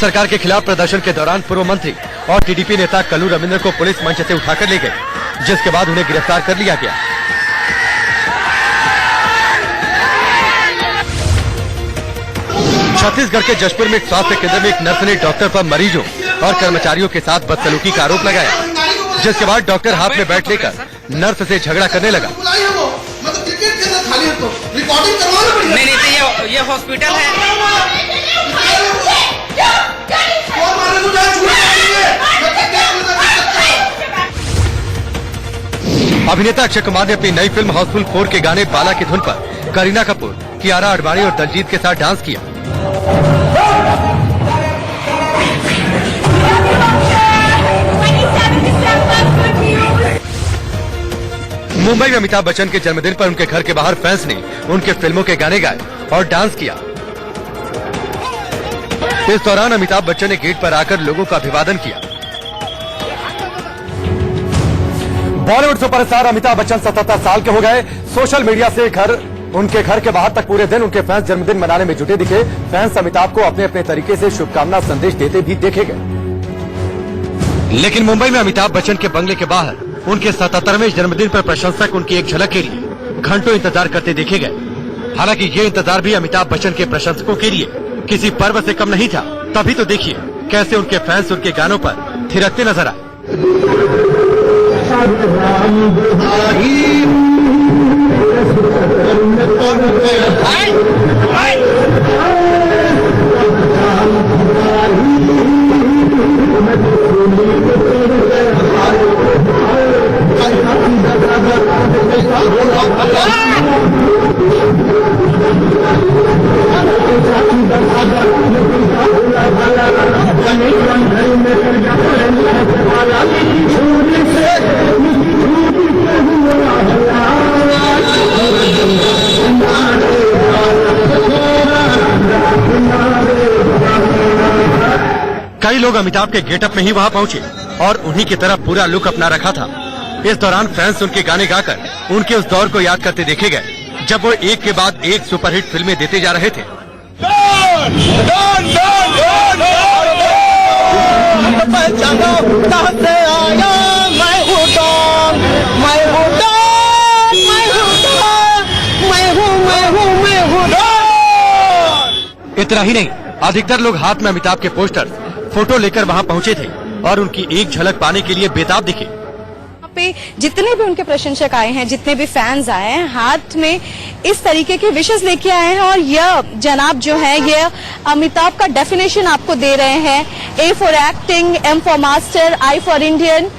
सरकार के खिलाफ प्रदर्शन के दौरान पूर्व मंत्री और टीडीपी नेता कल्लू रविंद्र को पुलिस मंच से उठाकर ले गई, जिसके बाद उन्हें गिरफ्तार कर लिया गया। छत्तीसगढ़ के जशपुर में एक स्वास्थ्य केंद्र में एक नर्स ने डॉक्टर पर मरीजों और कर्मचारियों के साथ बदसलूकी का आरोप लगाया, जिसके बाद डॉक्टर हाथ में बैट लेकर नर्स से झगड़ा करने लगा। नहीं तो ये हॉस्पिटल है। अभिनेता अक्षय कुमार ने अपनी नई फिल्म हाउसफुल 4 के गाने बाला की धुन पर करीना कपूर, कियारा आडवाणी और दलजीत के साथ डांस किया। मुंबई में अमिताभ बच्चन के जन्मदिन पर उनके घर के बाहर फैंस ने उनके फिल्मों के गाने गाए और डांस किया। इस दौरान अमिताभ बच्चन ने गेट पर आकर लोगों का अभिवादन किया। बॉलीवुड सुपरस्टार अमिताभ बच्चन 77 साल के हो गए। सोशल मीडिया से उनके घर के बाहर तक पूरे दिन उनके फैंस जन्मदिन मनाने में जुटे दिखे। फैंस अमिताभ को अपने अपने तरीके से शुभकामना संदेश देते भी देखे गए। लेकिन मुंबई में अमिताभ बच्चन के बंगले के बाहर उनके 77वें जन्मदिन पर प्रशंसक उनकी एक झलक के लिए घंटों इंतजार करते देखे गए। हालांकि ये इंतजार भी अमिताभ बच्चन के प्रशंसकों के लिए किसी पर्व से कम नहीं था। तभी तो देखिए कैसे उनके फैंस उनके गानों पर थिरकते नजर आए। कई लोग अमिताभ के गेटअप में ही वहां पहुंचे और उन्हीं की तरह पूरा लुक अपना रखा था। इस दौरान फैंस उनके गाने गाकर उनके उस दौर को याद करते देखे गए जब वो एक के बाद एक सुपरहिट फिल्में देते जा रहे थे। इतना ही नहीं, अधिकतर लोग हाथ में अमिताभ के पोस्टर, फोटो लेकर वहां पहुंचे थे और उनकी एक झलक पाने के लिए बेताब दिखे। पे जितने भी उनके प्रशंसक आए हैं, जितने भी फैंस आए हैं, हाथ में इस तरीके के विशेष लेके आए हैं और यह जनाब जो है ये अमिताभ का डेफिनेशन आपको दे रहे हैं। A for acting, M for master, I for Indian,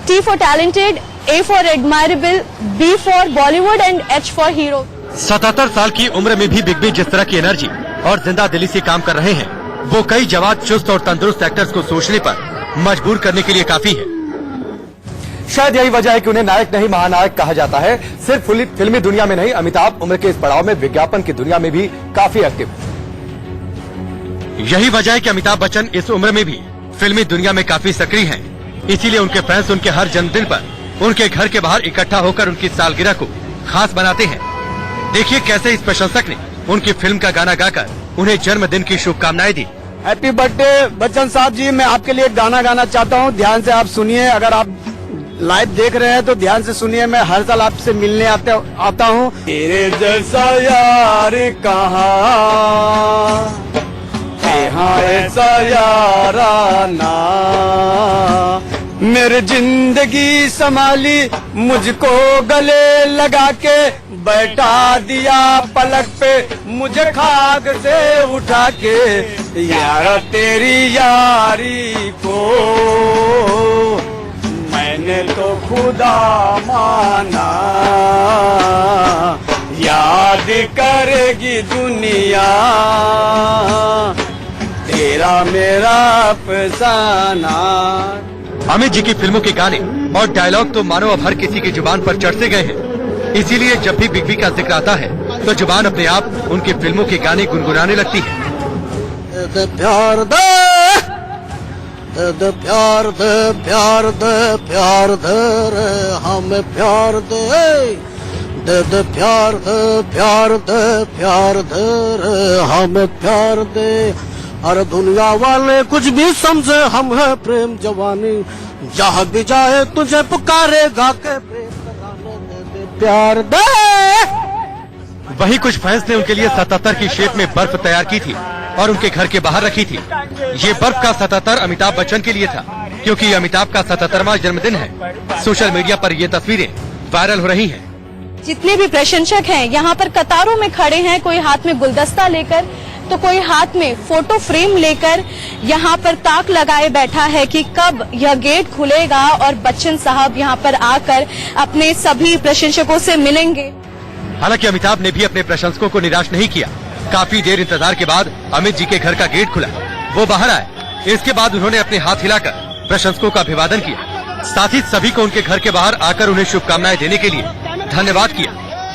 T for talented, A for admirable, B for Bollywood and H for hero. 77 साल की उम्र में भी बिग बी जिस तरह की एनर्जी और जिंदा दिली से काम कर रहे हैं, वो कई जवान, चुस्त और तंदुरुस्त एक्टर्स को सोचने पर मजबूर करने के लिए काफी है। शायद यही वजह है कि उन्हें नायक नहीं महानायक कहा जाता है। सिर्फ फिल्मी दुनिया में नहीं, अमिताभ उम्र के इस पड़ाव में विज्ञापन की दुनिया में भी काफी एक्टिव। यही वजह है कि अमिताभ बच्चन इस उम्र में भी फिल्मी दुनिया में काफी सक्रिय हैं। इसीलिए उनके फैंस उनके हर जन्मदिन पर उनके घर के बाहर इकट्ठा होकर उनकी सालगिरह को खास बनाते हैं। देखिए कैसे इस प्रशंसक ने उनकी फिल्म का गाना गाकर उन्हें जन्मदिन की शुभकामनाएं दी। हैप्पी बर्थडे बच्चन साहब जी। मैं आपके लिए एक गाना गाना चाहता हूँ, ध्यान से आप सुनिए। अगर आप लाइव देख रहे हैं तो ध्यान से सुनिए। मैं हर साल आपसे मिलने आता हूँ। तेरे जैसा यार कहाँ, ऐसा याराना, मेरी जिंदगी संभाली, मुझको गले लगा के बैठा दिया पलक पे, मुझे खाक से उठा के, यार तेरी यारी को मैंने तो खुदा माना, याद करेगी दुनिया तेरा मेरा अफसाना। अमित जी की फिल्मों के गाने और डायलॉग तो मानो अब हर किसी की जुबान पर चढ़ते गए हैं। इसीलिए जब भी बिग बी का जिक्र आता है तो जुबान अपने आप उनकी फिल्मों के गाने गुनगुनाने लगती है। प्यार दे, प्यार दे, प्यार दे, प्यार दे रे हमें प्यार दे, प्यार दे, प्यार दे, प्यार दे रे हमें प्यार दे, और दुनिया वाले कुछ भी समझे, हम है प्रेम जवानी, जहाँ भी जाए तुझे पुकारेगा के प्रेम का गाने दे दे प्यार दे। वहीं कुछ फैंस ने उनके लिए 77 की शेप में बर्फ तैयार की थी और उनके घर के बाहर रखी थी। ये बर्फ का 77 अमिताभ बच्चन के लिए था, क्योंकि अमिताभ का 77वां जन्मदिन है। सोशल मीडिया पर ये तस्वीरें वायरल हो रही हैं। जितने भी प्रशंसक हैं यहाँ पर कतारों में खड़े हैं, कोई हाथ में गुलदस्ता लेकर तो कोई हाथ में फोटो फ्रेम लेकर यहाँ पर ताक लगाए बैठा है कि कब यह गेट खुलेगा और बच्चन साहब यहाँ पर आकर अपने सभी प्रशंसकों से मिलेंगे। हालांकि अमिताभ ने भी अपने प्रशंसकों को निराश नहीं किया। काफी देर इंतजार के बाद अमित जी के घर का गेट खुला, वो बाहर आए। इसके बाद उन्होंने अपने हाथ हिलाकर प्रशंसकों का अभिवादन किया। साथ ही सभी को उनके घर के बाहर आकर उन्हें शुभकामनाएं देने के लिए धन्यवाद किया।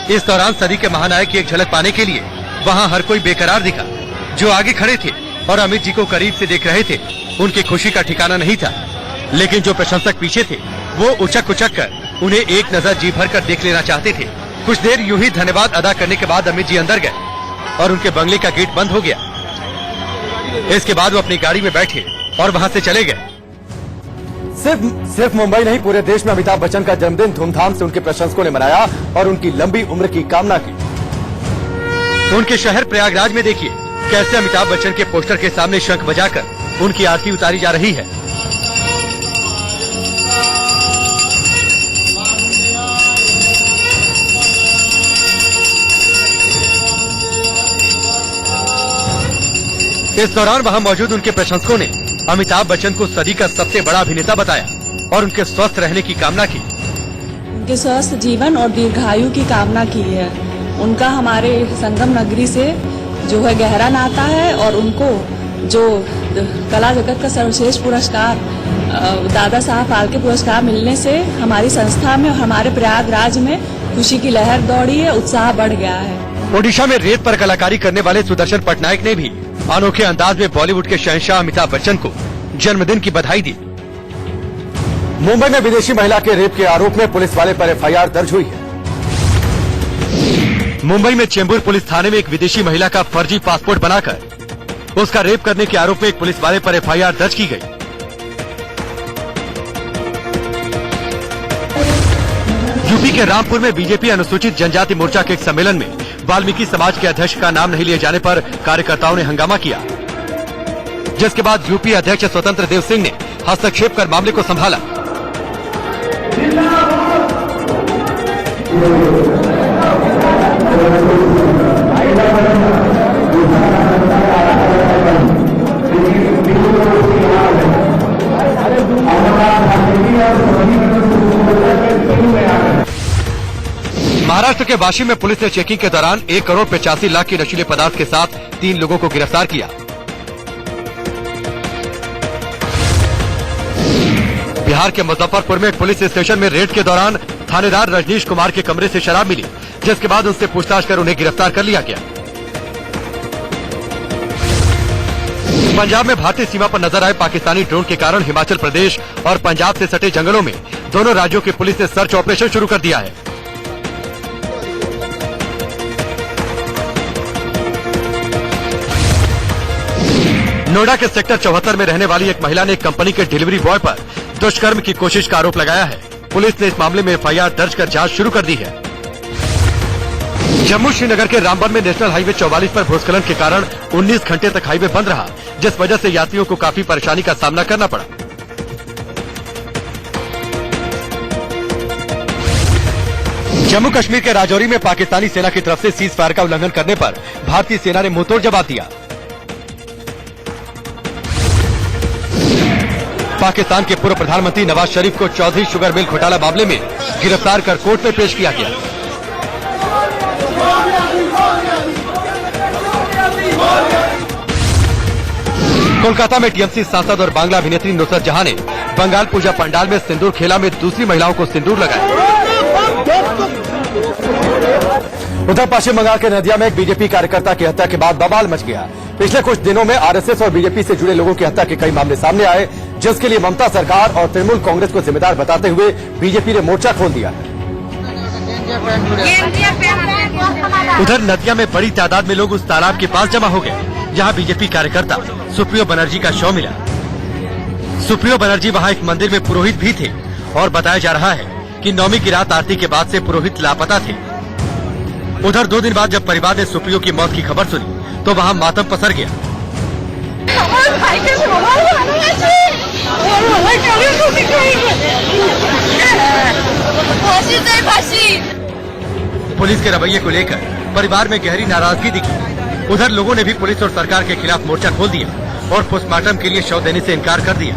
इस दौरान सदी के महानायक की एक झलक पाने के लिए वहाँ हर कोई बेकरार दिखा। जो आगे खड़े थे और अमित जी को करीब से देख रहे थे, उनकी खुशी का ठिकाना नहीं था। लेकिन जो प्रशंसक पीछे थे, वो उचक उचक कर उन्हें एक नजर जी भर कर देख लेना चाहते थे। कुछ देर यूं ही धन्यवाद अदा करने के बाद अमित जी अंदर गए और उनके बंगले का गेट बंद हो गया। इसके बाद वो अपनी गाड़ी में बैठे और वहाँ से चले गए। सिर्फ मुंबई नहीं, पूरे देश में अमिताभ बच्चन का जन्मदिन धूमधाम से उनके प्रशंसकों ने मनाया और उनकी लंबी उम्र की कामना की। उनके शहर प्रयागराज में देखिए कैसे अमिताभ बच्चन के पोस्टर के सामने शंख बजाकर उनकी आरती उतारी जा रही है। इस दौरान वहां मौजूद उनके प्रशंसकों ने अमिताभ बच्चन को सदी का सबसे बड़ा अभिनेता बताया और उनके स्वस्थ रहने की कामना की। उनके स्वस्थ जीवन और दीर्घायु की कामना की है। उनका हमारे संगम नगरी से जो है गहरा नाता है और उनको जो कला जगत का सर्वश्रेष्ठ पुरस्कार दादा साहब फाल्के पुरस्कार मिलने से हमारी संस्था में और हमारे प्रयागराज में खुशी की लहर दौड़ी है, उत्साह बढ़ गया है। ओडिशा में रेत पर कलाकारी करने वाले सुदर्शन पटनायक ने भी अनोखे अंदाज में बॉलीवुड के शहंशाह अमिताभ बच्चन को जन्मदिन की बधाई दी। मुंबई में विदेशी महिला के रेप के आरोप में पुलिस वाले पर एफआईआर दर्ज हुई है। मुंबई में चेंबूर पुलिस थाने में एक विदेशी महिला का फर्जी पासपोर्ट बनाकर उसका रेप करने के आरोप में एक पुलिस वाले पर एफआईआर दर्ज की गई। यूपी के रामपुर में बीजेपी अनुसूचित जनजाति मोर्चा के एक सम्मेलन में वाल्मीकि समाज के अध्यक्ष का नाम नहीं लिए जाने पर कार्यकर्ताओं ने हंगामा किया, जिसके बाद यूपी अध्यक्ष स्वतंत्र देव सिंह ने हस्तक्षेप कर मामले को संभाला। महाराष्ट्र के वाशी में पुलिस ने चेकिंग के दौरान 1 करोड़ 85 लाख के नशीले पदार्थ के साथ 3 लोगों को गिरफ्तार किया। बिहार के मुजफ्फरपुर में एक पुलिस स्टेशन में रेड के दौरान थानेदार रजनीश कुमार के कमरे से शराब मिली, जिसके बाद उनसे पूछताछ कर उन्हें गिरफ्तार कर लिया गया। पंजाब में भारतीय सीमा पर नजर आए पाकिस्तानी ड्रोन के कारण हिमाचल प्रदेश और पंजाब से सटे जंगलों में दोनों राज्यों की पुलिस ने सर्च ऑपरेशन शुरू कर दिया है। नोएडा के सेक्टर 74 में रहने वाली एक महिला ने एक कंपनी के डिलीवरी बॉय पर दुष्कर्म की कोशिश का आरोप लगाया है। पुलिस ने इस मामले में एफआईआर दर्ज कर जांच शुरू कर दी है। जम्मू श्रीनगर के रामबन में नेशनल हाईवे 44 पर भूस्खलन के कारण 19 घंटे तक हाईवे बंद रहा, जिस वजह से यात्रियों को काफी परेशानी का सामना करना पड़ा। जम्मू कश्मीर के राजौरी में पाकिस्तानी सेना की तरफ से सीज फायर का उल्लंघन करने पर भारतीय सेना ने मुंहतोड़ जवाब दिया। पाकिस्तान के पूर्व प्रधानमंत्री नवाज शरीफ को चौधरी शुगर मिल घोटाला मामले में गिरफ्तार कर कोर्ट में पेश किया गया। कोलकाता में टीएमसी सांसद और बांग्ला अभिनेत्री नुसरत जहां ने बंगाल पूजा पंडाल में सिंदूर खेला में दूसरी महिलाओं को सिंदूर लगाया। उधर पश्चिम बंगाल के नदिया में एक बीजेपी कार्यकर्ता की हत्या के बाद बवाल मच गया। पिछले कुछ दिनों में आरएसएस और बीजेपी से जुड़े लोगों की हत्या के कई मामले सामने आए, जिसके लिए ममता सरकार और तृणमूल कांग्रेस को जिम्मेदार बताते हुए बीजेपी ने मोर्चा खोल दिया। उधर नदिया में बड़ी तादाद में लोग उस तालाब के पास जमा हो गए, जहां बीजेपी कार्यकर्ता सुप्रियो बनर्जी का शव मिला। सुप्रियो बनर्जी वहां एक मंदिर में पुरोहित भी थे और बताया जा रहा है कि नवमी की रात आरती के बाद से पुरोहित लापता थे। उधर 2 दिन बाद जब परिवार ने सुप्रियो की मौत की खबर सुनी तो वहां मातम पसर गया। पुलिस के रवैये को लेकर परिवार में गहरी नाराजगी दिखी। उधर लोगों ने भी पुलिस और सरकार के खिलाफ मोर्चा खोल दिया और पोस्टमार्टम के लिए शव देने से इनकार कर दिया।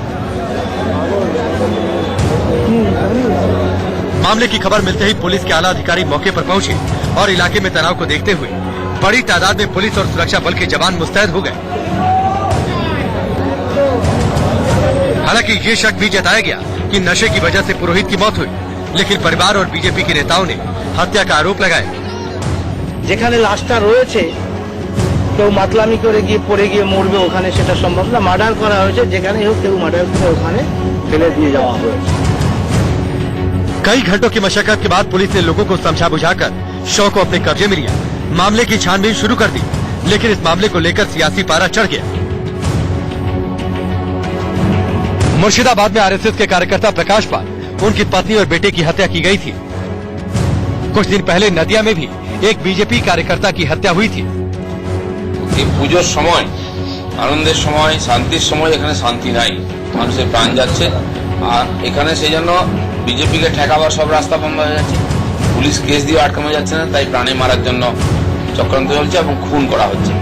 मामले की खबर मिलते ही पुलिस के आला अधिकारी मौके पर पहुंचे और इलाके में तनाव को देखते हुए बड़ी तादाद में पुलिस और सुरक्षा बल के जवान मुस्तैद हो गए। हालांकि ये शक भी जताया गया कि नशे की वजह से पुरोहित की मौत हुई, लेकिन परिवार और बीजेपी के नेताओं ने हत्या का आरोप लगाया। যেখানে লাশটা রয়েছে কেউ মাতলামি করে গিয়ে পড়ে গিয়ে মরবে ওখানে সেটা সম্ভব না। মার্ডার করা হয়েছে, যেখানেই হোক কেউ মার্ডার করে ওখানে ফেলে দিয়ে যাওয়া হয়েছে। कई घंटों की मशक्कत के बाद पुलिस ने लोगों को समझा बुझाकर शव को अपने कब्जे में लिया मामले की छानबीन शुरू कर दी, लेकिन इस मामले को लेकर सियासी पारा चढ़ गया। मुर्शिदाबाद में आरएसएस के कार्यकर्ता प्रकाश पाल, उनकी पत्नी और बेटे की हत्या की गई थी। कुछ दिन पहले नदिया में भी एक बीजेपी कार्यकर्ता की हत्या हुई थी। পুজোর সময় আনন্দের সময় শান্তির সময় এখানে শান্তি নাই, মানুষের প্রাণ যাচ্ছে। আর এখানে সেই জন্য বিজেপিকে ঠেকাবার সব রাস্তা বন্ধ হয়ে যাচ্ছে, পুলিশ কেস দিয়ে আটকানো যাচ্ছে না, তাই প্রাণে মারার জন্য চক্রান্ত চলছে এবং খুন করা হচ্ছে।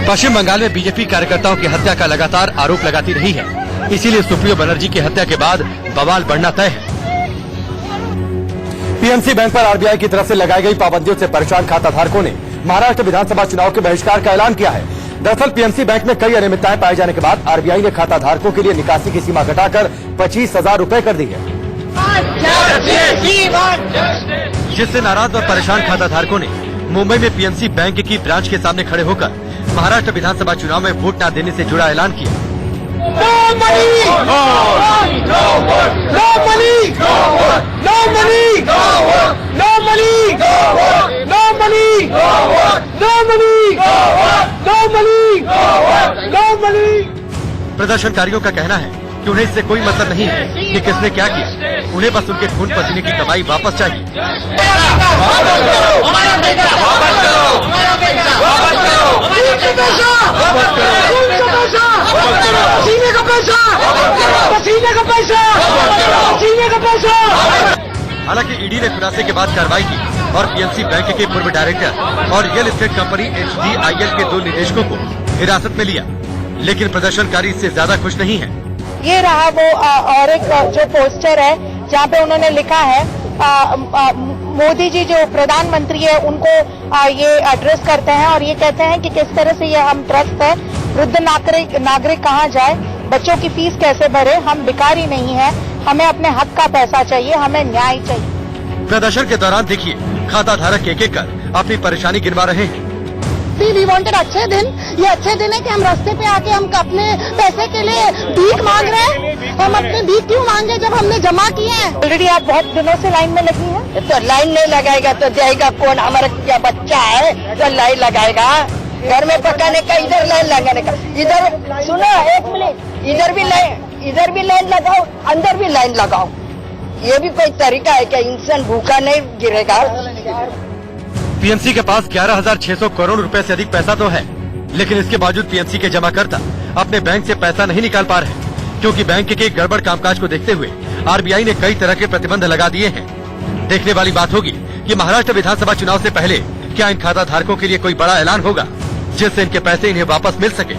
पश्चिम बंगाल में बीजेपी कार्यकर्ताओं की हत्या का लगातार आरोप लगाती रही है, इसीलिए सुप्रियो बनर्जी की हत्या के बाद बवाल बढ़ना तय है। पीएमसी बैंक पर आरबीआई की तरफ से लगाई गई पाबंदियों से परेशान खाता धारकों ने महाराष्ट्र विधानसभा चुनाव के बहिष्कार का ऐलान किया है। दरअसल पीएमसी बैंक में कई अनियमितताएं पाए जाने के बाद आरबीआई ने खाता धारकों के लिए निकासी की सीमा घटाकर 25,000 रूपये कर दी है, जिससे नाराज और परेशान खाता धारकों ने मुंबई में पीएमसी बैंक की ब्रांच के सामने खड़े होकर महाराष्ट्र विधानसभा चुनाव में वोट न देने से जुड़ा ऐलान किया। प्रदर्शनकारियों का कहना है कि उन्हें इससे कोई मतलब नहीं है कि किसने क्या किया, उन्हें बस उनके खून पसीने की कमाई वापस चाहिए। हालांकि ईडी ने खुलासे के बाद कार्रवाई की और पीएमसी बैंक के पूर्व डायरेक्टर और रियल एस्टेट कंपनी HDIL के 2 निदेशकों को हिरासत में लिया, लेकिन प्रदर्शनकारी इससे ज्यादा खुश नहीं है। ये रहा वो और एक जो पोस्टर है जहाँ पे उन्होंने लिखा है मोदी जी जो प्रधानमंत्री है उनको ये एड्रेस करते हैं और ये कहते हैं कि किस तरह से ये हम त्रस्त है, वृद्ध नागरिक कहाँ जाए, बच्चों की फीस कैसे भरे, हम भिखारी नहीं है, हमें अपने हक का पैसा चाहिए, हमें न्याय चाहिए। प्रदर्शन के दौरान देखिए खाता धारक एक एक कर अपनी परेशानी गिनवा रहे हैं। वी वांटेड अच्छे दिन, ये अच्छे दिन है कि हम रास्ते पे आके हम अपने पैसे के लिए भीख मांग रहे हैं। हम अपने भीख क्यों मांगे जब हमने जमा किए हैं? ऑलरेडी आप बहुत दिनों से लाइन में लगी हैं। तो लाइन नहीं लगाएगा तो जाएगा कौन? हमारा क्या बच्चा है जो लाइन लगाएगा? घर में पकाने का इधर लाइन लगाने का, इधर सुनो 1 मिनट, इधर भी लाइन लगाओ, अंदर भी लाइन लगाओ। ये भी कोई तरीका है क्या? इंसान भूखा नहीं गिरेगा। पीएमसी के पास 11,600 करोड़ रुपए से अधिक पैसा तो है, लेकिन इसके बावजूद पीएमसी के जमाकर्ता अपने बैंक से पैसा नहीं निकाल पा रहे, क्योंकि बैंक के गड़बड़ कामकाज को देखते हुए आरबीआई ने कई तरह के प्रतिबंध लगा दिए हैं। देखने वाली बात होगी कि महाराष्ट्र विधानसभा चुनाव से पहले क्या इन खाता धारकों के लिए कोई बड़ा ऐलान होगा जिससे इनके पैसे इन्हें वापस मिल सके।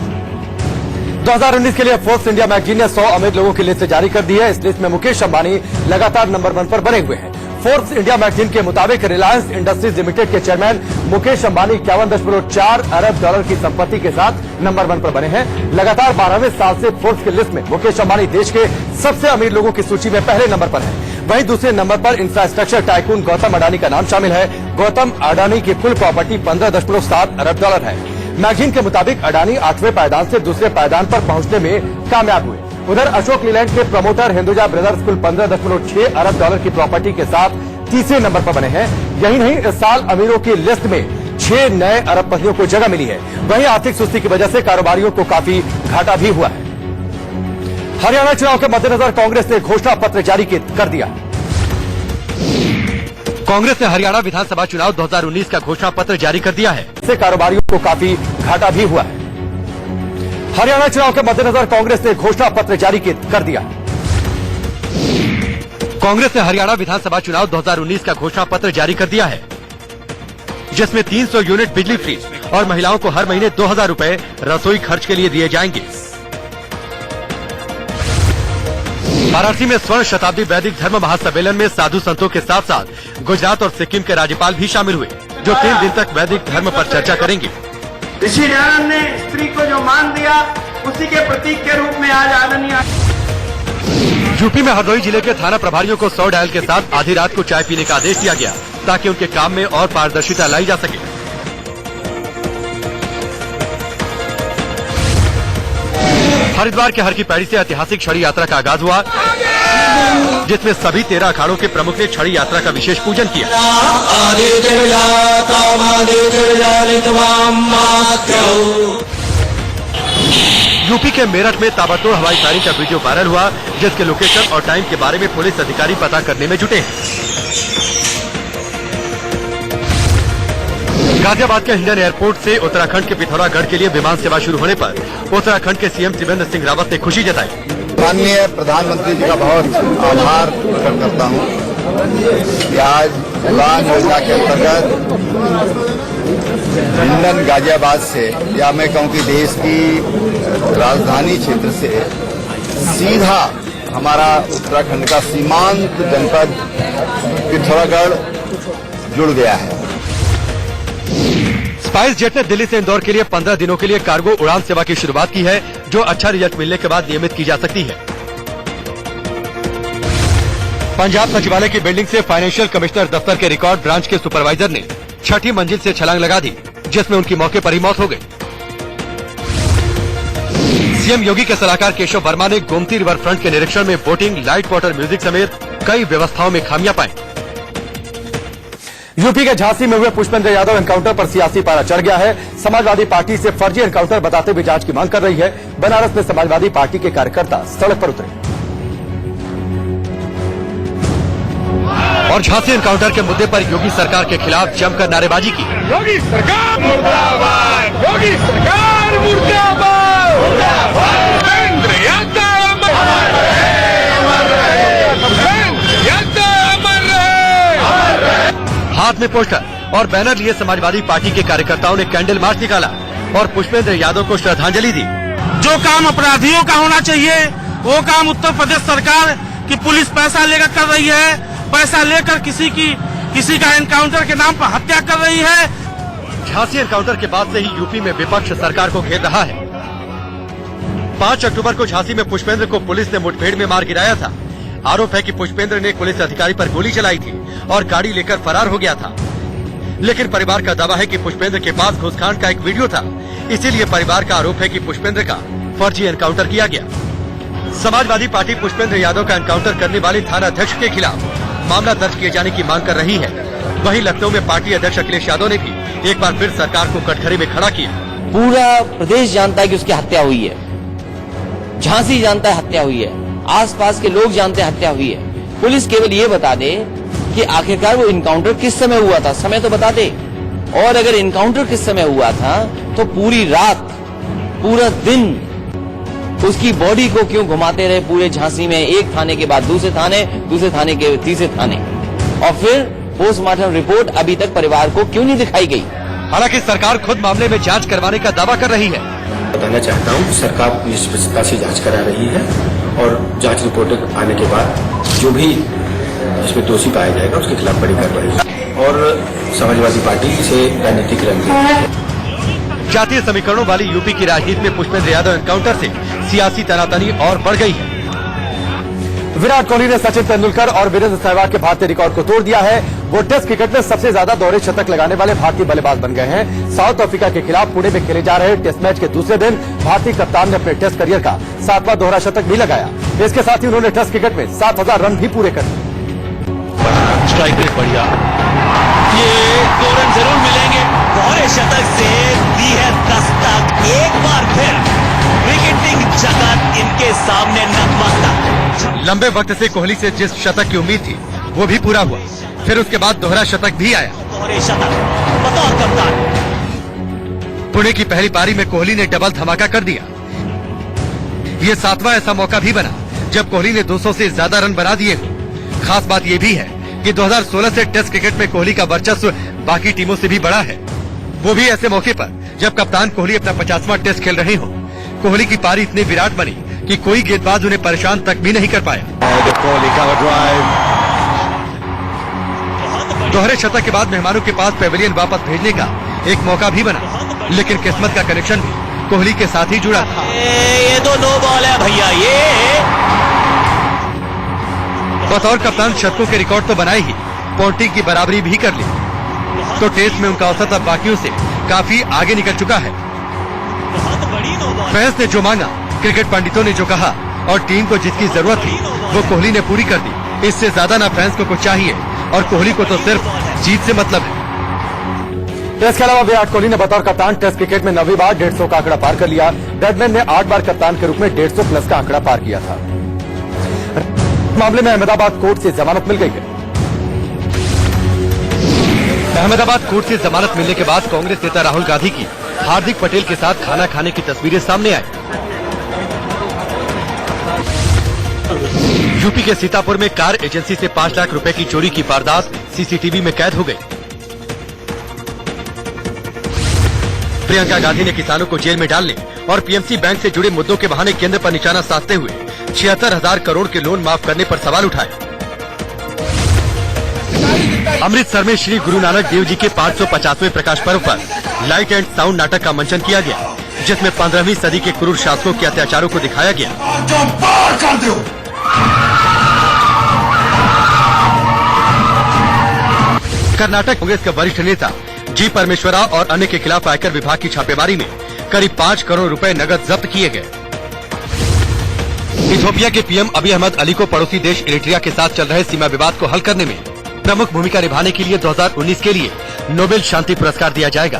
2019 के लिए फोर्ब्स इंडिया मैगजीन ने 100 अमीर लोगों की लिस्ट जारी कर दी है। इस लिस्ट में मुकेश अंबानी लगातार नंबर 1 पर बने हुए हैं। फोर्ब्स इंडिया मैगजीन के मुताबिक रिलायंस इंडस्ट्रीज लिमिटेड के चेयरमैन मुकेश अंबानी 51.4 अरब डॉलर की संपत्ति के साथ नंबर 1 पर बने हैं। लगातार 12वें साल से फोर्ब्स की लिस्ट में मुकेश अंबानी देश के सबसे अमीर लोगों की सूची में पहले नंबर पर है। वहीं दूसरे नंबर पर इंफ्रास्ट्रक्चर टाइकून गौतम अडानी का नाम शामिल है। गौतम अडानी की कुल प्रॉपर्टी 15.7 अरब डॉलर है। मैगजीन के मुताबिक अडानी 8वें पायदान से दूसरे पायदान पर पहुंचने में कामयाब हुए। उधर अशोक लीलैंड के प्रमोटर हिंदुजा ब्रदर्स कुल 15.6 अरब डॉलर की प्रॉपर्टी के साथ तीसरे नंबर पर बने हैं। यही नहीं, इस साल अमीरों की लिस्ट में 6 नए अरबपतियों को जगह मिली है। वहीं आर्थिक सुस्ती की वजह से कारोबारियों को काफी घाटा भी हुआ है। हरियाणा चुनाव के मद्देनजर कांग्रेस ने घोषणा पत्र जारी कर दिया। कांग्रेस ने हरियाणा विधानसभा चुनाव 2019 का घोषणा पत्र जारी कर दिया है। इससे कारोबारियों को काफी घाटा भी हुआ है। हरियाणा चुनाव के मद्देनजर कांग्रेस ने घोषणा पत्र जारी कर दिया। कांग्रेस ने हरियाणा विधानसभा चुनाव 2019 का घोषणा पत्र जारी कर दिया है, जिसमें 300 यूनिट बिजली फ्री और महिलाओं को हर महीने 2000 रुपए रसोई खर्च के लिए दिए जाएंगे। वाराणसी में स्वर्ण शताब्दी वैदिक धर्म महासम्मेलन में साधु संतों के साथ साथ गुजरात और सिक्किम के राज्यपाल भी शामिल हुए, जो 3 दिन तक वैदिक धर्म पर चर्चा करेंगे। ऋषि दयानंद ने स्त्री को जो मान दिया, उसी के प्रतीक के रूप में आज आदरणीय। यूपी में हरदोई जिले के थाना प्रभारियों को 100 डायल के साथ आधी रात को चाय पीने का आदेश दिया गया, ताकि उनके काम में और पारदर्शिता लाई जा सके। हरिद्वार के हर की पैड़ी से ऐतिहासिक छड़ी यात्रा का आगाज हुआ, जिसमें सभी 13 अखाड़ों के प्रमुख ने छड़ी यात्रा का विशेष पूजन किया। यूपी के मेरठ में ताबड़तोड़ हवाई फायरिंग का वीडियो वायरल हुआ, जिसके लोकेशन और टाइम के बारे में पुलिस अधिकारी पता करने में जुटे हैं। गाजियाबाद के हिंडन एयरपोर्ट से उत्तराखंड के पिथौरागढ़ के लिए विमान सेवा शुरू होने पर उत्तराखंड के सीएम त्रिवेंद्र सिंह रावत ने खुशी जताई। माननीय प्रधानमंत्री जी का बहुत आभार प्रकट करता हूँ कि आज उड़ान योजना के अंतर्गत हिंडन गाजियाबाद से, या मैं कहूँ कि देश की राजधानी क्षेत्र से सीधा हमारा उत्तराखंड का सीमांत जनपद पिथौरागढ़ जुड़ गया है। स्पाइस जेट ने दिल्ली से इंदौर के लिए 15 दिनों के लिए कार्गो उड़ान सेवा की शुरुआत की है, जो अच्छा रिजल्ट मिलने के बाद नियमित की जा सकती है। पंजाब सचिवालय की बिल्डिंग से फाइनेंशियल कमिश्नर दफ्तर के रिकॉर्ड ब्रांच के सुपरवाइजर ने 6ठी मंजिल से छलांग लगा दी, जिसमें उनकी मौके पर ही मौत हो गई। सीएम योगी के सलाहकार केशव वर्मा ने गोमती रिवर फ्रंट के निरीक्षण में बोटिंग, लाइट वाटर म्यूजिक समेत कई व्यवस्थाओं में खामियां पाई। यूपी के झांसी में हुए पुष्पेंद्र यादव एनकाउंटर पर सियासी पारा चढ़ गया है। समाजवादी पार्टी से फर्जी एनकाउंटर बताते हुए जांच की मांग कर रही है। बनारस में समाजवादी पार्टी के कार्यकर्ता सड़क पर उतरे और झांसी एनकाउंटर के मुद्दे पर योगी सरकार के खिलाफ जमकर नारेबाजी की। योगी सरकार मुर्दाबाद, योगी सरकार मुर्दाबाद, भूपेंद्र यादव अमर रहे, अमर रहे, भूपेंद्र यादव अमर रहे। हाथ में पोस्टर और बैनर लिए समाजवादी पार्टी के कार्यकर्ताओं ने कैंडल मार्च निकाला और पुष्पेंद्र यादव को श्रद्धांजलि दी। जो काम अपराधियों का होना चाहिए वो काम उत्तर प्रदेश सरकार की पुलिस पैसा लेकर कर रही है। पैसा लेकर किसी का एनकाउंटर के नाम पर हत्या कर रही है। झांसी एनकाउंटर के बाद से ही यूपी में विपक्ष सरकार को घेर रहा है। 5 अक्टूबर को झांसी में पुष्पेंद्र को पुलिस ने मुठभेड़ में मार गिराया था। आरोप है कि पुष्पेंद्र ने पुलिस अधिकारी पर गोली चलाई थी और गाड़ी लेकर फरार हो गया था। लेकिन परिवार का दावा है कि पुष्पेंद्र के पास घूसकांड का एक वीडियो था, इसीलिए परिवार का आरोप है कि पुष्पेंद्र का फर्जी एनकाउंटर किया गया। समाजवादी पार्टी पुष्पेंद्र यादव का एनकाउंटर करने वाले थाना अध्यक्ष के खिलाफ मामला दर्ज किए जाने की मांग कर रही है। वहीं लखनऊ में पार्टी अध्यक्ष अखिलेश यादव ने भी एक बार फिर सरकार को कटघरे में खड़ा किया। पूरा प्रदेश जानता है कि उसकी हत्या हुई है, झांसी जानता है हत्या हुई है, आसपास के लोग जानते हैं हत्या हुई है। पुलिस केवल ये बता दे कि आखिरकार वो इनकाउंटर किस समय हुआ था, समय तो बता दे। और अगर इनकाउंटर किस समय हुआ था तो पूरी रात पूरा दिन उसकी बॉडी को क्यों घुमाते रहे पूरे झांसी में, एक थाने के बाद दूसरे थाने के तीसरे थाने, और फिर पोस्टमार्टम रिपोर्ट अभी तक परिवार को क्यों नहीं दिखाई गई। हालांकि सरकार खुद मामले में जांच करवाने का दावा कर रही है। बताना चाहता हूं, सरकार निष्पक्षता से जांच करा रही है और जांच रिपोर्ट आने के बाद जो भी इसमें दोषी पाया जाएगा उसके खिलाफ बड़ी कार्रवाई और समाजवादी पार्टी इसे राजनीतिक रंग देगी। जातीय समीकरणों वाली यूपी की राजनीति में पुष्पेंद्र यादव एनकाउंटर से सियासी तनातनी और बढ़ गई है। विराट कोहली ने सचिन तेंदुलकर और वीरेंद्र सहवाग के भारतीय रिकॉर्ड को तोड़ दिया है। वो टेस्ट क्रिकेट में सबसे ज्यादा दोहरे शतक लगाने वाले भारतीय बल्लेबाज बन गए हैं। साउथ अफ्रीका के खिलाफ पुणे में खेले जा रहे टेस्ट मैच के दूसरे दिन भारतीय कप्तान ने अपने टेस्ट करियर का 7वां दोहरा शतक भी लगाया। इसके साथ ही उन्होंने टेस्ट क्रिकेट में 7000 रन भी पूरे कर दिए। स्ट्राइक रेट बढ़िया, ये 2 रन जरूर मिलेंगे। दोहरे शतक से दी है दस्तक। एक बार फिर क्रिकेटिंग जगत इनके सामने नतमस्तक। लंबे वक्त से कोहली से जिस शतक की उम्मीद थी वो भी पूरा हुआ, फिर उसके बाद दोहरा शतक भी आया। दोहरे शतक बतौर कप्तान। पुणे की पहली पारी में कोहली ने डबल धमाका कर दिया। ये 7वां ऐसा मौका भी बना जब कोहली ने 200 से ज्यादा रन बना दिए हो। खास बात ये भी है कि 2016 से टेस्ट क्रिकेट में कोहली का वर्चस्व बाकी टीमों से भी बड़ा है, वो भी ऐसे मौके पर जब कप्तान कोहली अपना 50वां टेस्ट खेल रहे हो। कोहली की पारी इतनी विराट बनी कि कोई गेंदबाज उन्हें परेशान तक भी नहीं कर पाया। दोहरे शतक के बाद मेहमानों के पास पेविलियन वापस भेजने का एक मौका भी बना, लेकिन किस्मत का कनेक्शन भी कोहली के साथ ही जुड़ा था। ये तो नो बॉल है भैया। ये बतौर कप्तान शतकों के रिकॉर्ड तो बनाए ही, पॉन्टिंग की बराबरी भी कर ली, तो टेस्ट में उनका औसत अब बाकियों से काफी आगे निकल चुका है। फैंस ने जो मांगा, क्रिकेट पंडितों ने जो कहा और टीम को जिसकी जरूरत थी वो कोहली ने पूरी कर दी। इससे ज्यादा ना फैंस को कुछ चाहिए और कोहली को तो सिर्फ जीत से मतलब है। इसके अलावा विराट कोहली ने बतौर कप्तान टेस्ट क्रिकेट में 9वीं बार 150 का आंकड़ा पार कर लिया। बैट्समैन ने 8 बार कप्तान के रूप में 150 प्लस का आंकड़ा पार किया था। मामले में अहमदाबाद कोर्ट से जमानत मिल गई है। अहमदाबाद कोर्ट से जमानत मिलने के बाद कांग्रेस नेता राहुल गांधी की हार्दिक पटेल के साथ खाना खाने की तस्वीरें सामने आई। यूपी के सीतापुर में कार एजेंसी से 5 लाख रुपए की चोरी की वारदात सीसीटीवी में कैद हो गई। प्रियंका गांधी ने किसानों को जेल में डालने और पीएमसी बैंक से जुड़े मुद्दों के बहाने केंद्र पर निशाना साधते हुए 76,000 करोड़ के लोन माफ करने पर सवाल उठाए। अमृतसर में श्री गुरु नानक देव जी के 550वें प्रकाश पर्व पर लाइट एंड साउंड नाटक का मंचन किया गया, जिसमें 15वीं सदी के क्रूर शासकों के अत्याचारों को दिखाया गया। कर्नाटक कांग्रेस के वरिष्ठ नेता जी परमेश्वरा और अन्य के खिलाफ आयकर विभाग की छापेमारी में करीब 5 करोड़ रुपए नकद जब्त किए गए। इथियोपिया के पीएम अभी अहमद अली को पड़ोसी देश इरिट्रिया के साथ चल रहे सीमा विवाद को हल करने में प्रमुख भूमिका निभाने के लिए 2019 के लिए नोबेल शांति पुरस्कार दिया जाएगा।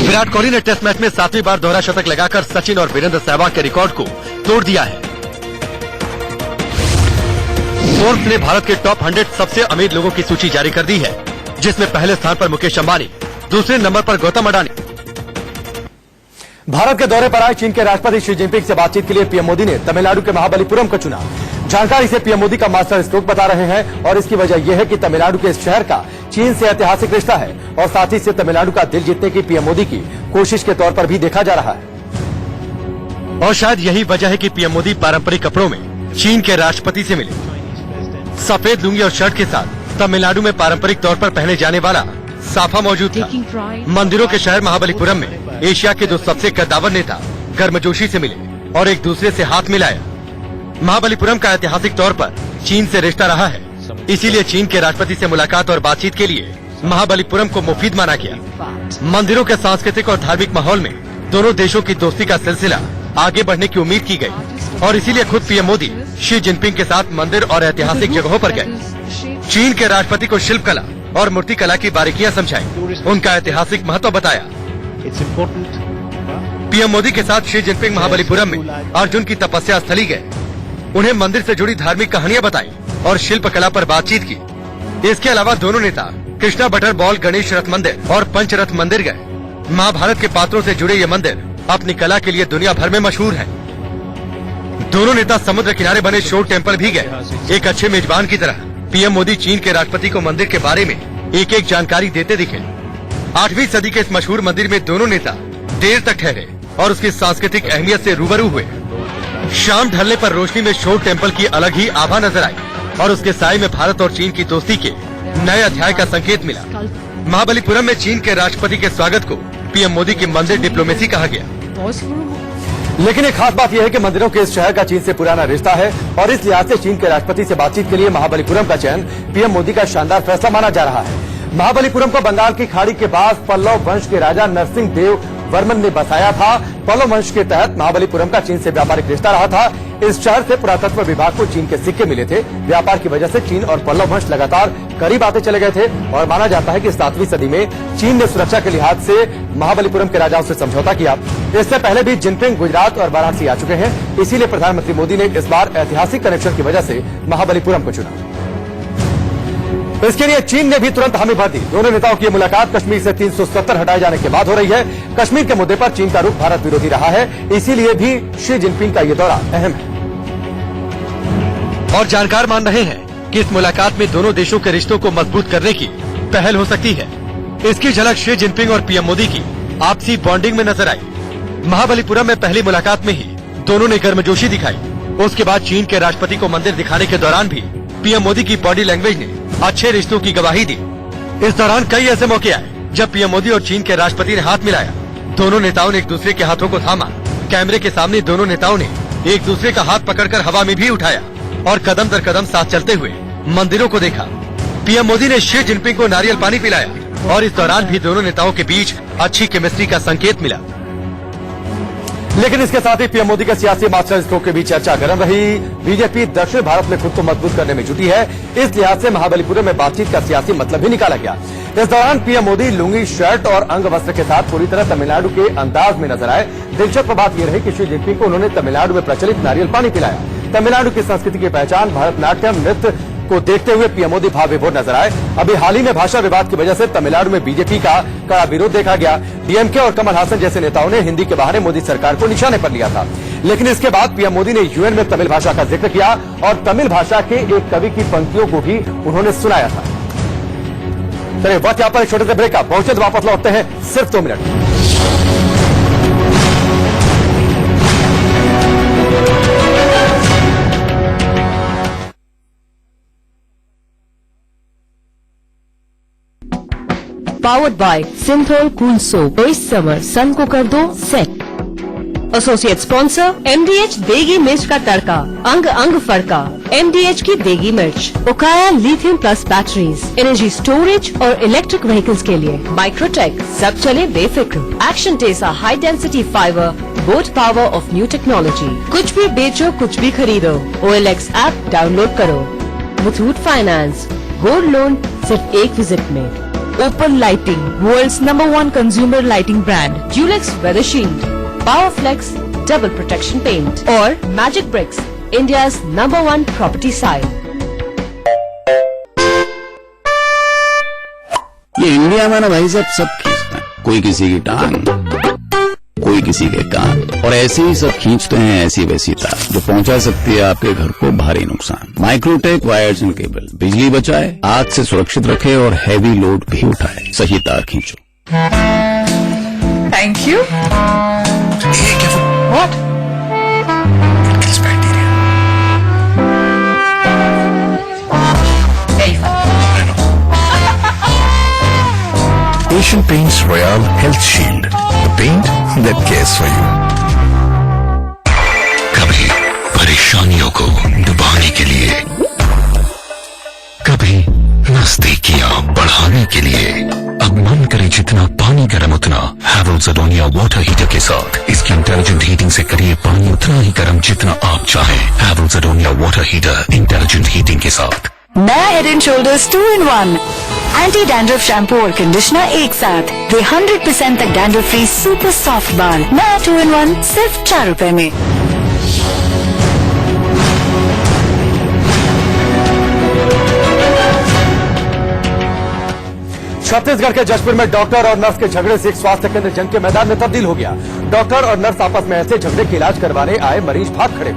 विराट कोहली ने टेस्ट मैच में 7वीं बार दोहरा शतक लगाकर सचिन और वीरेंद्र सहवाग के रिकॉर्ड को तोड़ दिया है। फोर्ब्स ने भारत के टॉप 100 सबसे अमीर लोगों की सूची जारी कर दी है, जिसमें पहले स्थान पर मुकेश अंबानी, दूसरे नंबर पर गौतम अडानी। भारत के दौरे पर आए चीन के राष्ट्रपति शी जिनपिंग से बातचीत के लिए पीएम मोदी ने तमिलनाडु के महाबलीपुरम को चुना। जानकारी से पीएम मोदी का मास्टर स्ट्रोक बता रहे हैं और इसकी वजह यह है कि तमिलनाडु के इस शहर का चीन से ऐतिहासिक रिश्ता है और साथ ही से तमिलनाडु का दिल जीतने की पीएम मोदी की कोशिश के तौर पर भी देखा जा रहा है। और शायद यही वजह है कि पीएम मोदी पारंपरिक कपड़ों में चीन के राष्ट्रपति से मिले। सफेद लुंगी और शर्ट के साथ तमिलनाडु में पारंपरिक तौर पर पहने जाने वाला साफा मौजूद था। मंदिरों के शहर महाबलीपुरम में एशिया के 2 सबसे कद्दावर नेता गर्मजोशी से मिले और एक दूसरे से हाथ मिलाया। महाबलीपुरम का ऐतिहासिक तौर पर चीन से रिश्ता रहा है, इसीलिए चीन के राष्ट्रपति से मुलाकात और बातचीत के लिए महाबलीपुरम को मुफीद माना गया। मंदिरों के सांस्कृतिक और धार्मिक माहौल में दोनों देशों की दोस्ती का सिलसिला आगे बढ़ने की उम्मीद की गई और इसीलिए खुद पीएम मोदी शी जिनपिंग के साथ मंदिर और ऐतिहासिक जगहों पर गए। चीन के राष्ट्रपति को शिल्प कला और मूर्ति कला की बारीकियां समझाई, उनका ऐतिहासिक महत्व बताया। पीएम मोदी के साथ शी जिनपिंग महाबलीपुरम में अर्जुन की तपस्या स्थली गए, उन्हें मंदिर से जुड़ी धार्मिक कहानियां बताई और शिल्प कला पर बातचीत की। इसके अलावा दोनों नेता कृष्णा बटर बॉल गणेश रथ मंदिर और पंचरथ मंदिर गए। महाभारत के पात्रों से जुड़े ये मंदिर अपनी कला के लिए दुनिया भर में मशहूर है। दोनों नेता समुद्र किनारे बने शोर टेम्पल भी गए। एक अच्छे मेजबान की तरह पीएम मोदी चीन के राष्ट्रपति को मंदिर के बारे में एक एक जानकारी देते दिखे। 8वीं सदी के इस मशहूर मंदिर में दोनों नेता देर तक ठहरे और उसकी सांस्कृतिक अहमियत से रूबरू हुए। शाम ढलने पर रोशनी में शोर टेम्पल की अलग ही आभा नजर आई और उसके साए में भारत और चीन की दोस्ती के नए अध्याय का संकेत मिला। महाबलीपुरम में चीन के राष्ट्रपति के स्वागत को पीएम मोदी की मंदिर डिप्लोमेसी कहा गया। लेकिन एक खास बात यह है कि मंदिरों के इस शहर का चीन से पुराना रिश्ता है और इस लिहाज से चीन के राष्ट्रपति से बातचीत के लिए महाबलीपुरम का चयन पीएम मोदी का शानदार फैसला माना जा रहा है। महाबलीपुरम को बंगाल की खाड़ी के पास पल्लव वंश के राजा नरसिंह देव वर्मन ने बसाया था। पल्लव वंश के तहत महाबलीपुरम का चीन से व्यापारिक रिश्ता रहा था। इस शहर से पुरातत्व विभाग को चीन के सिक्के मिले थे। व्यापार की वजह से चीन और पल्लव वंश लगातार करीब आते चले गए थे और माना जाता है कि 7वीं सदी में चीन ने सुरक्षा के लिहाज से महाबलीपुरम के राजाओं से समझौता किया। इससे पहले भी जिनपिंग गुजरात और वाराणसी आ चुके हैं, इसीलिए प्रधानमंत्री मोदी ने इस बार ऐतिहासिक कनेक्शन की वजह से महाबलीपुरम को चुना। इसके लिए चीन ने भी तुरंत हामी भर दी। दोनों नेताओं की मुलाकात कश्मीर से 370 हटाए जाने के बाद हो रही है। कश्मीर के मुद्दे पर चीन का रुख भारत विरोधी रहा है, इसीलिए भी शी जिनपिंग का ये दौरा अहम है। और जानकार मान रहे हैं कि इस मुलाकात में दोनों देशों के रिश्तों को मजबूत करने की पहल हो सकती है। इसकी झलक शी जिनपिंग और पीएम मोदी की आपसी बॉन्डिंग में नजर आई। महाबलीपुरम में पहली मुलाकात में ही दोनों ने गर्मजोशी दिखाई। उसके बाद चीन के राष्ट्रपति को मंदिर दिखाने के दौरान भी पीएम मोदी की बॉडी लैंग्वेज ने अच्छे रिश्तों की गवाही दी। इस दौरान कई ऐसे मौके आए जब पीएम मोदी और चीन के राष्ट्रपति ने हाथ मिलाया। दोनों नेताओं ने एक दूसरे के हाथों को थामा। कैमरे के सामने दोनों नेताओं ने एक दूसरे का हाथ पकड़कर हवा में भी उठाया और कदम दर कदम साथ चलते हुए मंदिरों को देखा। पीएम मोदी ने शी जिनपिंग को नारियल पानी पिलाया और इस दौरान भी दोनों नेताओं के बीच अच्छी केमिस्ट्री का संकेत मिला। लेकिन इसके साथ ही पीएम मोदी के सियासी मास्टर स्ट्रोक के बीच चर्चा गर्म रही। बीजेपी दक्षिण भारत में खुद को मजबूत करने में जुटी है। इस लिहाज से महाबलीपुरम में बातचीत का सियासी मतलब भी निकाला गया। इस दौरान पीएम मोदी लुंगी, शर्ट और अंग वस्त्र के साथ पूरी तरह तमिलनाडु के अंदाज में नजर आए। दिलचस्प बात यह रही कि शी जिनपिंग को उन्होंने तमिलनाडु में प्रचलित नारियल पानी पिलाया। तमिलनाडु की संस्कृति की पहचान भरतनाट्यम नृत्य को देखते हुए पीएम मोदी भाव विभोर नजर आए। अभी हाल ही में भाषा विवाद की वजह से तमिलनाडु में बीजेपी का कड़ा विरोध देखा गया। डीएमके और कमल हासन जैसे नेताओं ने हिंदी के बहाने मोदी सरकार को निशाने पर लिया था। लेकिन इसके बाद पीएम मोदी ने यूएन में तमिल भाषा का जिक्र किया और तमिल भाषा के एक कवि की पंक्तियों को भी उन्होंने सुनाया था। चलिए वक्त यहाँ पर एक छोटे से ब्रेक का, पहुंचे तो वापस लौटते हैं सिर्फ 2 minute. Powered by Synthol Cool Soap. इस समर सन को कर दो सेट। एसोसिएट स्पॉन्सर MDH देगी मिर्च का तड़का, अंग अंग फड़का। MDH की देगी मिर्च, Okaya lithium plus batteries, energy storage और इलेक्ट्रिक व्हीकल्स के लिए। माइक्रोटेक, सब चले बेफिक्र। Action Tesa high density fibre, boat power of new technology. कुछ भी बेचो, कुछ भी खरीदो, OLX ऐप डाउनलोड करो। मुथूट फाइनेंस, गोल्ड लोन सिर्फ एक विजिट में। Opal Lighting, world's #1 consumer lighting brand. Dulux Weather Shield, Powerflex Double Protection Paint और Magic Bricks, India's #1 property site. ये इंडिया में ना भाई सब खींचते हैं, कोई किसी की टांग, कोई किसी के कान, और ऐसे ही सब खींचते हैं ऐसी वैसी तार जो पहुंचा सकती है आपके घर को भारी नुकसान। माइक्रोटेक वायर्स एंड केबल बिजली बचाए, आग से सुरक्षित रखे और हैवी लोड भी उठाए। सही तार खींचो। Thank you. What? Asian Paints Royal Health Shield, the paint that cares for you. कभी परेशानियों को दबाने के लिए, कभी नजदीकियां बढ़ाने के लिए। अब मन करे जितना पानी गर्म उतना हैवेल्स अडोनिया वाटर हीटर के साथ इसकी इंटेलिजेंट हीटिंग से करिए पानी उतना ही गर्म जितना आप चाहें। Havells Adonia water heater intelligent heating के साथ। नया Head and Shoulders 2-in-1 anti dandruff shampoo और कंडीशनर एक साथ दे 100% तक डैंड्रफ फ्री सुपर सॉफ्ट बाल। नया 2-in-1 सिर्फ 4 रुपए में। छत्तीसगढ़ के जशपुर में डॉक्टर और नर्स के झगड़े से एक स्वास्थ्य केंद्र जंग के मैदान में तब्दील हो गया। डॉक्टर और नर्स आपस में ऐसे झगड़े के इलाज करवाने आए मरीज भाग खड़े।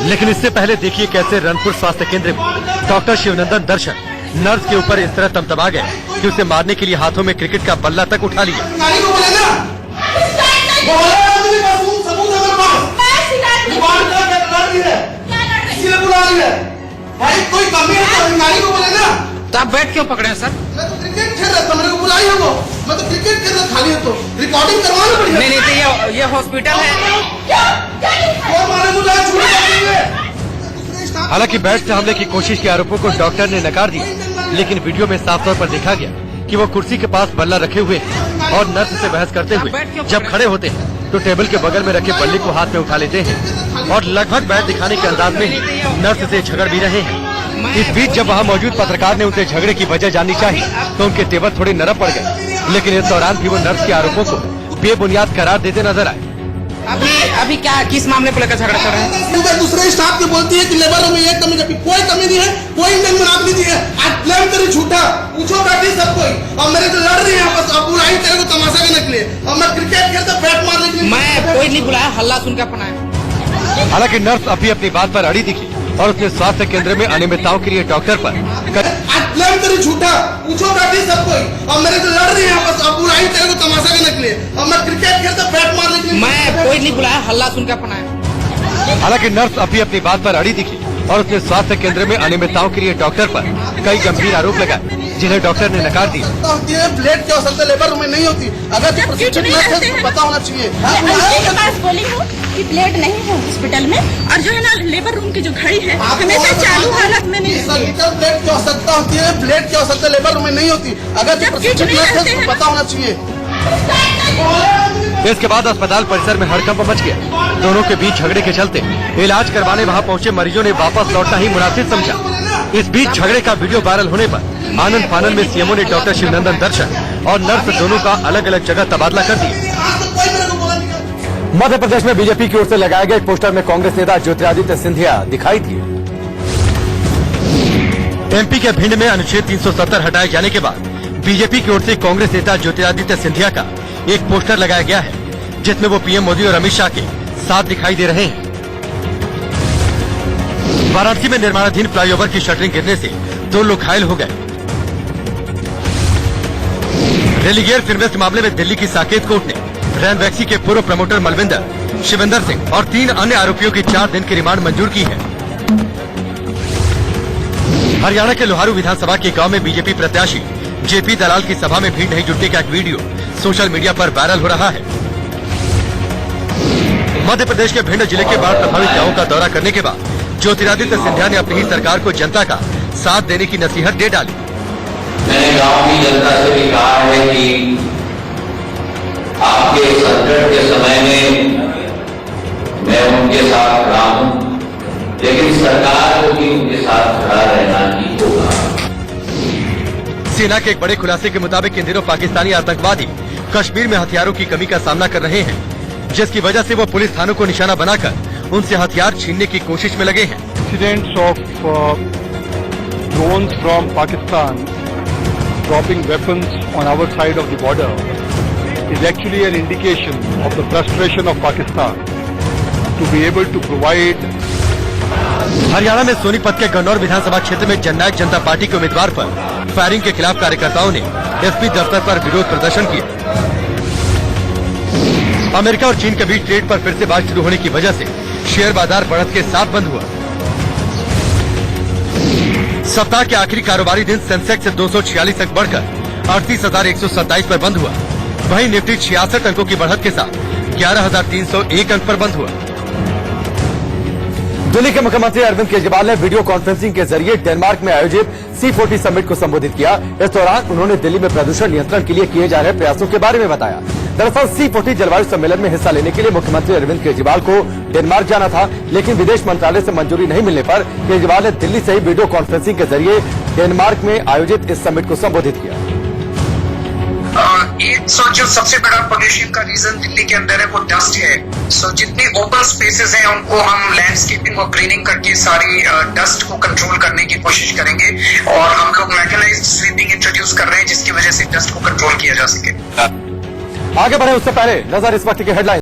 लेकिन इससे पहले देखिए कैसे रनपुर स्वास्थ्य केंद्र में डॉक्टर शिवनंदन दर्शन नर्स के ऊपर इस तरह तमतमा गए कि उसे मारने के लिए हाथों में क्रिकेट का बल्ला तक उठा लिया। तो आप बैठ क्यों पकड़े हैं सर? मैं तो क्रिकेट खेल रहा था, मेरे को बुलाई हो। मैं तो क्रिकेट खेल रहा खाली है तो रिकॉर्डिंग करवाना पड़ेगा। नहीं तो ये हॉस्पिटल है। हालांकि बैट से हमले की कोशिश के आरोपों को डॉक्टर ने नकार दिया, लेकिन वीडियो में साफ तौर पर देखा गया कि वो कुर्सी के पास बल्ला रखे हुए हैं और नर्स से बहस करते हुए जब खड़े होते हैं तो टेबल के बगल में रखे बल्ली को हाथ में उठा लेते हैं और लगभग बैठ दिखाने के अंदाज में ही नर्स से झगड़ भी रहे हैं। इस बीच जब वहाँ मौजूद पत्रकार ने उनसे झगड़े की वजह जाननी चाहिए तो उनके तेवर थोड़े नरम पड़ गए, लेकिन इस दौरान भी वो नर्स के आरोपों को बेबुनियाद करार देते नजर आए। अभी क्या किस मामले को लेकर झगड़ा कर रहे हैं? दूसरे स्टाफ के बोलती है कि लेबर में ये कमी जबकि कोई कमी नहीं है, कोई इंजन बना नहीं है। आज ब्लेम करे झूठा, पूछो बैठी सब कोई और मेरे से लड़ रही है आपस अब बुराई तेरे को तमाशा करने के लिए और मैं क्रिकेट खेलता बैट मारने के लिए। मैं कोई नहीं बुलाया, हल्ला सुनकर अपना। हालांकि नर्स अभी अपनी बात पर अड़ी दिखी और उसने स्वास्थ्य केंद्र में अनियमितताओं के लिए डॉक्टर पर आज ब्लेम करे झूठा, पूछो बैठी सब कोई और मेरे से लड़ रही है आपस अब बुराई तेरे को तमाशा करने के लिए और मैं क्रिकेट खेलता बैट मारने के लिए। मैं कोई नहीं बुलाया, हल्ला सुनकर अपना। हालांकि नर्स अभी अपनी बात पर अड़ी दिखी और उसने स्वास्थ्य केंद्र में अनियमितताओं के लिए डॉक्टर पर कई गंभीर आरोप लगाए जिन्हें डॉक्टर ने नकार दिया। ब्लेड क्या हो सकता है, लेबर रूम में नहीं होती, अगर प्रशिक्षित नर्स है तो पता होना चाहिए। के पास बोली हूँ कि ब्लेड नहीं है हॉस्पिटल में और जो है ना लेबर रूम की जो घड़ी है हमेशा चालू हालत में नहीं होती। ब्लेड क्या हो सकता है, ब्लेड क्या हो सकता है, लेबर रूम में नहीं होती, अगर प्रशिक्षित नर्स है तो पता होना चाहिए। इसके बाद अस्पताल परिसर में हड़कंप मच गया। दोनों के बीच झगड़े के चलते इलाज करवाने वहां पहुंचे मरीजों ने वापस लौटना ही मुनासिब समझा। इस बीच झगड़े का वीडियो वायरल होने पर आनंद फानन में सीएमओ ने डॉक्टर शिवनंदन दर्शन और नर्स दोनों का अलग अलग जगह तबादला कर दिया। मध्य प्रदेश में बीजेपी की ओर से लगाए गए एक पोस्टर में कांग्रेस नेता ज्योतिरादित्य सिंधिया दिखाई दिए। एमपी के भिंड में अनुच्छेद 370 हटाए जाने के बाद बीजेपी की ओर से कांग्रेस नेता ज्योतिरादित्य सिंधिया का एक पोस्टर लगाया गया है जिसमें वो पीएम मोदी और अमित शाह के साथ दिखाई दे रहे हैं। वाराणसी में निर्माणाधीन फ्लाईओवर की शटरिंग गिरने से 2 लोग घायल हो गए। रेलीगेयर फिल्मेस्ट मामले में दिल्ली की साकेत कोर्ट ने रैनवैक्सी के पूर्व प्रमोटर मलविंदर, शिविंदर सिंह और 3 अन्य आरोपियों की 4 दिन की रिमांड मंजूर की है। हरियाणा के लोहारू विधानसभा के गांव में बीजेपी प्रत्याशी जेपी दलाल की सभा में भीड़ नहीं जुटने का एक वीडियो सोशल मीडिया पर वायरल हो रहा है। मध्य प्रदेश के भिंड जिले के बाढ़ प्रभावित गांवों का दौरा करने के बाद ज्योतिरादित्य सिंधिया ने अपनी ही सरकार को जनता का साथ देने की नसीहत दे डाली। मैंने गांव की जनता से भी कहा है कि आपके संकट के समय में मैं उनके साथ खड़ा हूं, लेकिन सरकार को भी उनके साथ खड़ा रहना ही होगा। सेना के एक बड़े खुलासे के मुताबिक इन दिनों पाकिस्तानी आतंकवादी कश्मीर में हथियारों की कमी का सामना कर रहे हैं, जिसकी वजह से वो पुलिस थानों को निशाना बनाकर उनसे हथियार छीनने की कोशिश में लगे हैं। Incidents of drones from Pakistan dropping weapons on our side of the border is actually an indication of the frustration of Pakistan to be able to provide. Haryana में सोनीपत के गन्नौर विधानसभा क्षेत्र में जननायक जनता पार्टी के उम्मीदवार पर फायरिंग के खिलाफ कार्यकर्ताओं ने एसपी दफ्तर पर विरोध प्रदर्शन किया। अमेरिका और चीन के बीच ट्रेड पर फिर से बात शुरू होने की वजह से शेयर बाजार बढ़त के साथ बंद हुआ। सप्ताह के आखिरी कारोबारी दिन सेंसेक्स 246 अंक बढ़कर 38,127 पर बंद हुआ। वहीं निफ्टी 66 अंकों की बढ़त के साथ 11,301 अंक पर बंद हुआ। दिल्ली के मुख्यमंत्री अरविंद केजरीवाल ने वीडियो कॉन्फ्रेंसिंग के जरिए डेनमार्क में आयोजित C40 समिट को संबोधित किया। इस दौरान उन्होंने दिल्ली में प्रदूषण नियंत्रण के लिए किए जा रहे प्रयासों के बारे में बताया। दरअसल C40 जलवायु सम्मेलन में हिस्सा लेने के लिए मुख्यमंत्री अरविंद केजरीवाल को डेनमार्क जाना था, लेकिन विदेश मंत्रालय से मंजूरी नहीं मिलने पर केजरीवाल ने दिल्ली से ही वीडियो कॉन्फ्रेंसिंग के जरिए डेनमार्क में आयोजित इस समिट को संबोधित किया। जो सबसे बड़ा पोल्यूशन का रीजन दिल्ली के अंदर है वो डस्ट है। सो जितनी ओपन स्पेसेस हैं उनको हम लैंडस्केपिंग और ग्रीनिंग करके सारी डस्ट को कंट्रोल करने की कोशिश करेंगे और हम लोग मैकेनाइज्ड स्वीपिंग इंट्रोड्यूस कर रहे हैं जिसकी वजह से डस्ट को कंट्रोल किया जा सके। आगे बढ़े उससे पहले नजर इस वक्त की हेडलाइन